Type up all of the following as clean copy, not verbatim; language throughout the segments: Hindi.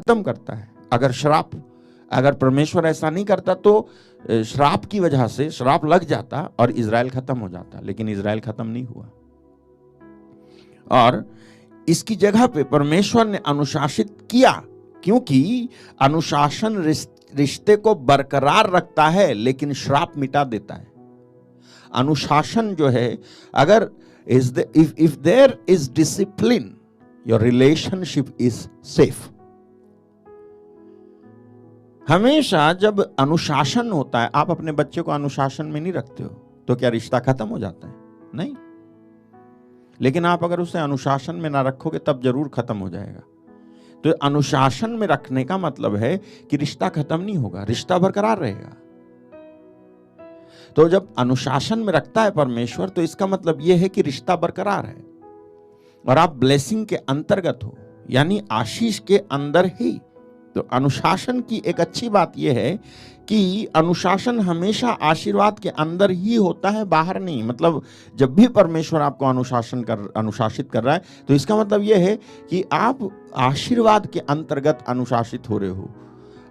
खत्म करता है। अगर परमेश्वर ऐसा नहीं करता तो श्राप की वजह से श्राप लग जाता और इजराइल खत्म हो जाता, लेकिन इजराइल खत्म नहीं हुआ। और इसकी जगह पे परमेश्वर ने अनुशासित किया, क्योंकि अनुशासन रिश्ते को बरकरार रखता है लेकिन श्राप मिटा देता है। अनुशासन जो है, अगर if there is discipline, your relationship is safe. हमेशा जब अनुशासन होता है, आप अपने बच्चे को अनुशासन में नहीं रखते हो तो क्या रिश्ता खत्म हो जाता है? नहीं। लेकिन आप अगर उसे अनुशासन में ना रखोगे तब जरूर खत्म हो जाएगा। तो अनुशासन में रखने का मतलब है कि रिश्ता खत्म नहीं होगा, रिश्ता बरकरार रहेगा। तो जब अनुशासन में रखता है परमेश्वर, तो इसका मतलब यह है कि रिश्ता बरकरार है और आप ब्लेसिंग के अंतर्गत हो, यानी आशीष के अंदर ही। तो अनुशासन की एक अच्छी बात यह है कि अनुशासन हमेशा आशीर्वाद के अंदर ही होता है, बाहर नहीं। मतलब जब भी परमेश्वर आपको अनुशासित कर रहा है तो इसका मतलब यह है कि आप आशीर्वाद के अंतर्गत अनुशासित हो रहे हो।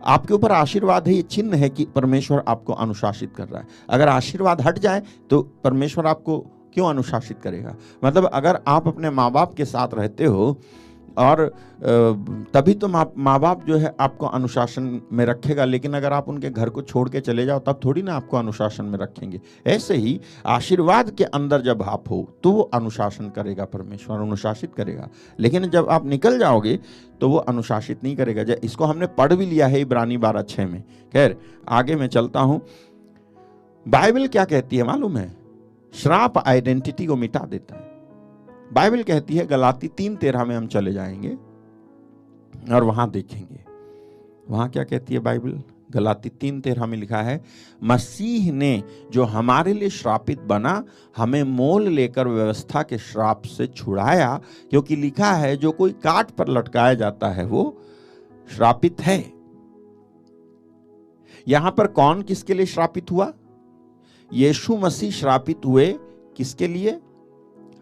आपके ऊपर आशीर्वाद है, ये चिन्ह है कि परमेश्वर आपको अनुशासित कर रहा है। अगर आशीर्वाद हट जाए तो परमेश्वर आपको क्यों अनुशासित करेगा? मतलब अगर आप अपने माँ बाप के साथ रहते हो और तभी तो माँ बाप जो है आपको अनुशासन में रखेगा, लेकिन अगर आप उनके घर को छोड़ के चले जाओ तब थोड़ी ना आपको अनुशासन में रखेंगे। ऐसे ही आशीर्वाद के अंदर जब आप हो तो वो अनुशासन करेगा, परमेश्वर अनुशासित करेगा। लेकिन जब आप निकल जाओगे तो वो अनुशासित नहीं करेगा। इसको हमने पढ़ भी लिया है इब्रानी 12:6 में। खैर, आगे मैं चलता हूं। बाइबल क्या कहती है मालूम है? श्राप आइडेंटिटी को मिटा देता है। बाइबल कहती है, गलाती 3:13 में हम चले जाएंगे और वहां देखेंगे। वहां क्या कहती है बाइबल? गलाती 3:13 में लिखा है, मसीह ने जो हमारे लिए श्रापित बना, हमें मोल लेकर व्यवस्था के श्राप से छुड़ाया, क्योंकि लिखा है जो कोई काट पर लटकाया जाता है वो श्रापित है। यहां पर कौन किसके लिए श्रापित हुआ? यीशु मसीह श्रापित हुए। किसके लिए?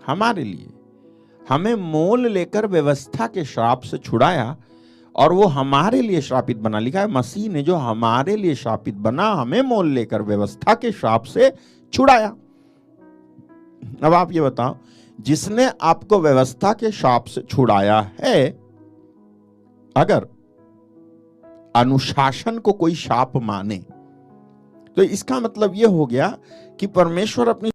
हमारे लिए। हमें मोल लेकर व्यवस्था के श्राप से छुड़ाया और वो हमारे लिए श्रापित बना। लिखा है मसीह ने जो हमारे लिए श्रापित बना, हमें मोल लेकर व्यवस्था के श्राप से छुड़ाया। अब आप ये बताओ, जिसने आपको व्यवस्था के श्राप से छुड़ाया है, अगर अनुशासन को कोई शाप माने तो इसका मतलब यह हो गया कि परमेश्वर अपनी